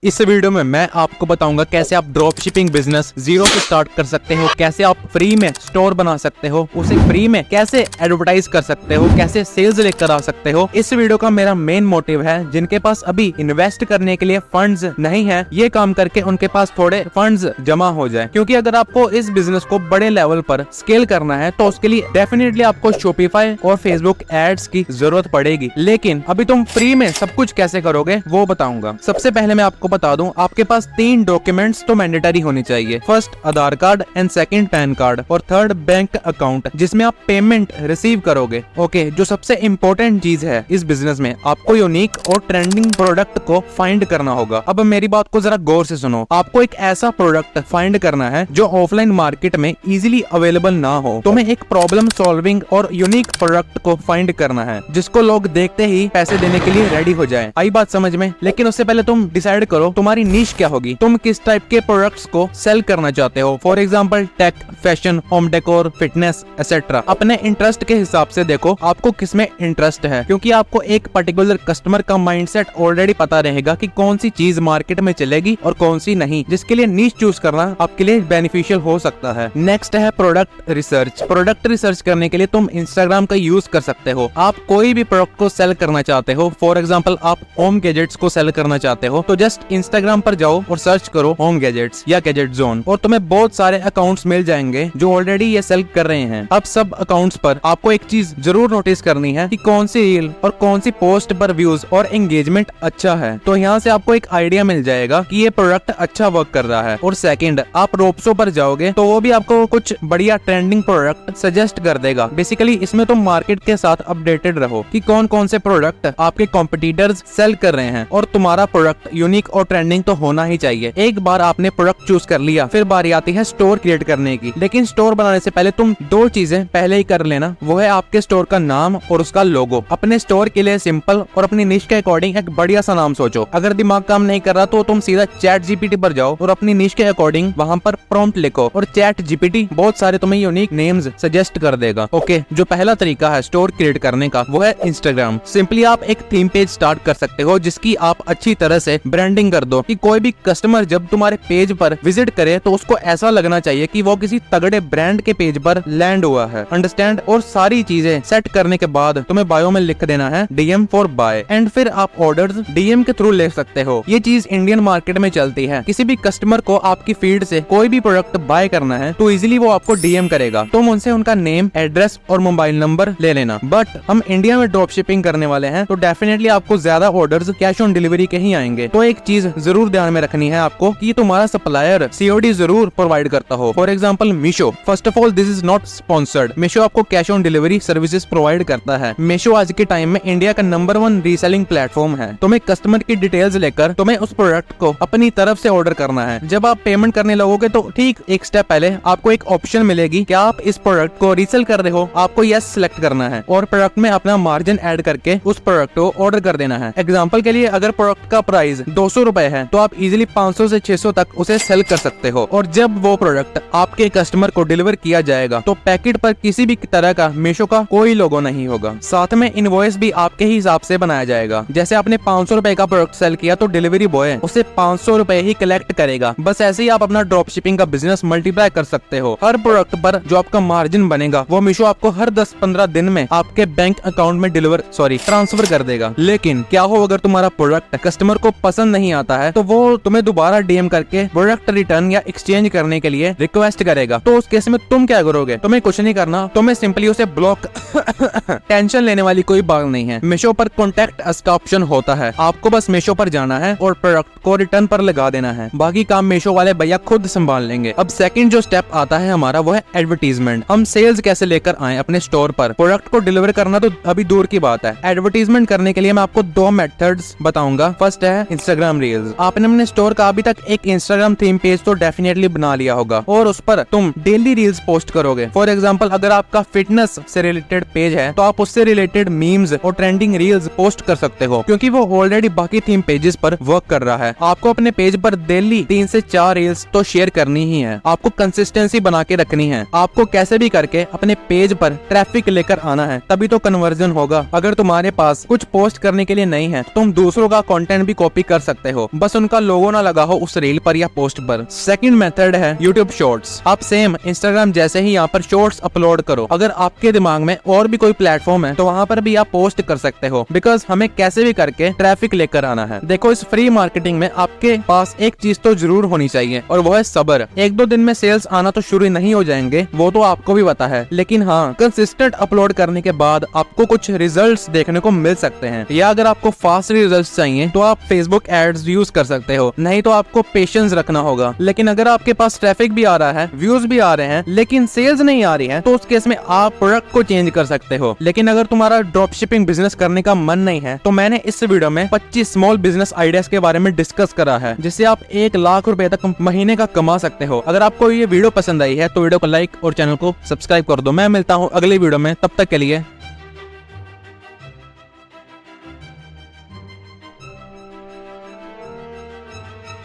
इस वीडियो में मैं आपको बताऊंगा कैसे आप ड्रॉप शिपिंग बिजनेस जीरो से स्टार्ट कर सकते हो, कैसे आप फ्री में स्टोर बना सकते हो, उसे फ्री में कैसे एडवर्टाइज कर सकते हो, कैसे सेल्स लेकर आ सकते हो। इस वीडियो का मेरा मेन मोटिव है जिनके पास अभी इन्वेस्ट करने के लिए फंड्स नहीं है, ये काम करके उनके पास थोड़े फंड्स जमा हो जाए। क्योंकि अगर आपको इस बिजनेस को बड़े लेवल पर स्केल करना है तो उसके लिए डेफिनेटली आपको शॉपिफाई और फेसबुक एड्स की जरूरत पड़ेगी। लेकिन अभी तुम फ्री में सब कुछ कैसे करोगे वो बताऊंगा। सबसे पहले मैं आपको बता दूं, आपके पास 3 डॉक्यूमेंट्स तो मैंडेटरी होनी चाहिए। First Aadhaar card and second pan card और थर्ड बैंक अकाउंट जिसमें आप पेमेंट रिसीव करोगे। ओके, जो सबसे इम्पोर्टेंट चीज है इस बिजनेस में, आपको यूनिक और ट्रेंडिंग प्रोडक्ट को फाइंड करना होगा। अब मेरी बात को जरा गौर से सुनो। आपको एक ऐसा प्रोडक्ट फाइंड करना है जो ऑफलाइन मार्केट में इजीली अवेलेबल ना हो। तुम्हें एक प्रॉब्लम सॉल्विंग और यूनिक प्रोडक्ट को फाइंड करना है जिसको लोग देखते ही पैसे देने के लिए रेडी हो जाए। आई बात समझ में? लेकिन उससे पहले तुम डिसाइड करो तुम्हारी नीश क्या होगी, तुम किस टाइप के प्रोडक्ट्स को सेल करना चाहते हो। For example tech, fashion, home decor, fitness etcetera. अपने इंटरेस्ट के हिसाब से देखो आपको किसमें इंटरेस्ट है, क्योंकि आपको एक पर्टिकुलर कस्टमर का माइंडसेट ऑलरेडी पता रहेगा कि कौन सी चीज मार्केट में चलेगी और कौन सी नहीं, जिसके लिए नीश चूज करना आपके लिए बेनिफिशियल हो सकता है। नेक्स्ट है प्रोडक्ट रिसर्च। प्रोडक्ट रिसर्च करने के लिए तुम इंस्टाग्राम का यूज कर सकते हो। आप कोई भी प्रोडक्ट को सेल करना चाहते हो, फॉर एग्जाम्पल आप होम गैजेट्स को सेल करना चाहते हो, तो जस्ट इंस्टाग्राम पर जाओ और सर्च करो होम गैजेट्स या गैजेट जोन और तुम्हें बहुत सारे अकाउंट्स मिल जाएंगे जो ऑलरेडी ये सेल कर रहे हैं। अब सब अकाउंट्स पर आपको एक चीज जरूर नोटिस करनी है कि कौन सी रील और कौन सी पोस्ट पर व्यूज और एंगेजमेंट अच्छा है। तो यहाँ से आपको एक आइडिया मिल जाएगा कि ये प्रोडक्ट अच्छा वर्क कर रहा है। और सेकंड, आप रोप्सो पर जाओगे तो वो भी आपको कुछ बढ़िया ट्रेंडिंग प्रोडक्ट सजेस्ट कर देगा। बेसिकली इसमें तुम मार्केट के साथ अपडेटेड रहो कि कौन कौन से प्रोडक्ट आपके कॉम्पिटिटर्स सेल कर रहे हैं और तुम्हारा प्रोडक्ट यूनिक और ट्रेंडिंग तो होना ही चाहिए। एक बार आपने प्रोडक्ट चूज कर लिया, फिर बारी आती है स्टोर क्रिएट करने की। लेकिन स्टोर बनाने से पहले तुम 2 चीजें पहले ही कर लेना, वो है आपके स्टोर का नाम और उसका लोगो। अपने स्टोर के लिए सिंपल और अपनी निश के अकॉर्डिंग एक बढ़िया सा नाम सोचो। अगर दिमाग काम नहीं कर रहा तो तुम सीधा चैट जीपीटी पर जाओ और अपनी निश के अकॉर्डिंग वहाँ पर प्रॉम्प्ट लिखो और चैट जीपीटी बहुत सारे तुम्हें यूनिक नेम्स सजेस्ट कर देगा। ओके, जो पहला तरीका है स्टोर क्रिएट करने का वो है इंस्टाग्राम। सिंपली आप एक थीम पेज स्टार्ट कर सकते हो जिसकी आप अच्छी तरह से ब्रांडिंग कर दो कि कोई भी कस्टमर जब तुम्हारे पेज पर विजिट करे तो उसको ऐसा लगना चाहिए कि वो किसी तगड़े ब्रांड के पेज पर लैंड हुआ है। अंडरस्टैंड? और सारी चीजें सेट करने के बाद तुम्हें बायो में लिख देना है DM फॉर बाय एंड फिर आप ऑर्डर्स DM के थ्रू ले सकते हो। ये चीज इंडियन मार्केट में चलती है। किसी भी कस्टमर को आपकी फीड से कोई भी प्रोडक्ट बाय करना है तो इजीली वो आपको DM करेगा। तुम उनसे उनका नेम, एड्रेस और मोबाइल नंबर ले लेना। बट हम इंडिया में ड्रॉप शिपिंग करने वाले हैं तो डेफिनेटली आपको ज्यादा ऑर्डर्स कैश ऑन डिलीवरी के ही आएंगे। तो एक चीज जरूर ध्यान में रखनी है आपको कि तुम्हारा सप्लायर COD जरूर प्रोवाइड करता हो। For example Meesho. First of all this is not sponsored. Meesho आपको cash on delivery services provide करता है। मीशो आज के टाइम में इंडिया का नंबर 1 रीसेलिंग प्लेटफॉर्म है। तुम्हें कस्टमर की डिटेल्स लेकर तुम्हें उस प्रोडक्ट को अपनी तरफ से ऑर्डर करना है। जब आप पेमेंट करने लगोगे तो ठीक एक स्टेप पहले आपको एक ऑप्शन मिलेगी कि आप इस प्रोडक्ट को रीसेल कर रहे हो। आपको यस सिलेक्ट करना है और प्रोडक्ट में अपना मार्जिन ऐड करके उस प्रोडक्ट को ऑर्डर कर देना है। एग्जाम्पल के लिए अगर प्रोडक्ट का प्राइस 200 रुपए है तो आप इजिली 500 से 600 तक उसे सेल कर सकते हो। और जब वो प्रोडक्ट आपके कस्टमर को डिलीवर किया जाएगा तो पैकेट पर किसी भी तरह का मीशो का कोई लोगो नहीं होगा। साथ में इनवॉइस भी आपके ही हिसाब से बनाया जाएगा। जैसे आपने 500 रुपए का प्रोडक्ट सेल किया तो डिलीवरी बॉय उसे 500 रुपए ही कलेक्ट करेगा। बस ऐसे ही आप अपना ड्रॉप शिपिंग का बिजनेस मल्टीप्लाई कर सकते हो। हर प्रोडक्ट पर जो आपका मार्जिन बनेगा वो मीशो आपको हर 10-15 दिन में आपके बैंक अकाउंट में ट्रांसफर कर देगा। लेकिन क्या हो अगर तुम्हारा प्रोडक्ट कस्टमर को पसंद नहीं आता है तो वो तुम्हें दोबारा DM करके प्रोडक्ट रिटर्न या एक्सचेंज करने के लिए रिक्वेस्ट करेगा। तो उस केस में तुम क्या करोगे? तुम्हें कुछ नहीं करना, तुम्हें सिंपली उसे ब्लॉक टेंशन लेने वाली कोई बात नहीं है। मीशो पर कॉन्टैक्ट अस का ऑप्शन होता है। आपको बस मीशो पर जाना है और प्रोडक्ट को रिटर्न पर लगा देना है। बाकी काम मीशो वाले भैया खुद संभाल लेंगे। अब सेकंड जो स्टेप आता है हमारा वो है एडवर्टीजमेंट। हम सेल्स कैसे लेकर आए अपने स्टोर पर। प्रोडक्ट को डिलीवर करना तो अभी दूर की बात है। एडवर्टीजमेंट करने के लिए मैं आपको 2 मेथड्स बताऊंगा। फर्स्ट है इंस्टाग्राम रील्स। आपने अपने स्टोर का अभी तक एक इंस्टाग्राम थीम पेज तो डेफिनेटली बना लिया होगा और उस पर तुम डेली रील्स पोस्ट करोगे। फॉर एग्जांपल अगर आपका फिटनेस से रिलेटेड पेज है तो आप उससे रिलेटेड मीम्स और ट्रेंडिंग रील्स पोस्ट कर सकते हो, क्योंकि वो ऑलरेडी बाकी थीम पेजेस पर वर्क कर रहा है। आपको अपने पेज पर डेली 3 से 4 रील्स तो शेयर करनी ही है। आपको कंसिस्टेंसी बना के रखनी है। आपको कैसे भी करके अपने पेज पर ट्रैफिक लेकर आना है, तभी तो कन्वर्जन होगा। अगर तुम्हारे पास कुछ पोस्ट करने के लिए नहीं है तुम दूसरों का कंटेंट भी कॉपी कर सकते सकते हो, बस उनका लोगो ना लगा हो उस रील पर या पोस्ट पर। सेकंड मेथड है यूट्यूब शॉर्ट्स। आप सेम इंस्टाग्राम जैसे ही यहाँ पर शॉर्ट्स अपलोड करो। अगर आपके दिमाग में और भी कोई प्लेटफॉर्म है तो वहाँ पर भी आप पोस्ट कर सकते हो, बिकॉज हमें कैसे भी करके ट्रैफिक लेकर आना है। देखो, इस फ्री मार्केटिंग में आपके पास एक चीज तो जरूर होनी चाहिए और वो है सब्र। एक दो दिन में सेल्स आना तो शुरू नहीं हो जाएंगे, वो तो आपको भी पता है, लेकिन हाँ, कंसिस्टेंट अपलोड करने के बाद आपको कुछ रिजल्ट्स देखने को मिल सकते हैं। या अगर आपको फास्ट रिजल्ट्स चाहिए तो आप फेसबुक एड्स यूज कर सकते हो, नहीं तो आपको पेशेंस रखना होगा। लेकिन अगर आपके पास ट्रैफिक भी आ रहा है, व्यूज भी आ रहे हैं, लेकिन सेल्स नहीं आ रही है, तो उस केस में आप प्रोडक्ट को चेंज कर सकते हो। लेकिन अगर तुम्हारा ड्रॉप शिपिंग बिजनेस करने का मन नहीं है तो मैंने इस वीडियो में 25 स्मॉल बिजनेस आइडियाज के बारे में डिस्कस करा है, जिससे आप 1 लाख रुपए तक महीने का कमा सकते हो। अगर आपको ये वीडियो पसंद आई है तो वीडियो को लाइक और चैनल को सब्सक्राइब कर दो। मैं मिलता हूँ अगली वीडियो में, तब तक के लिए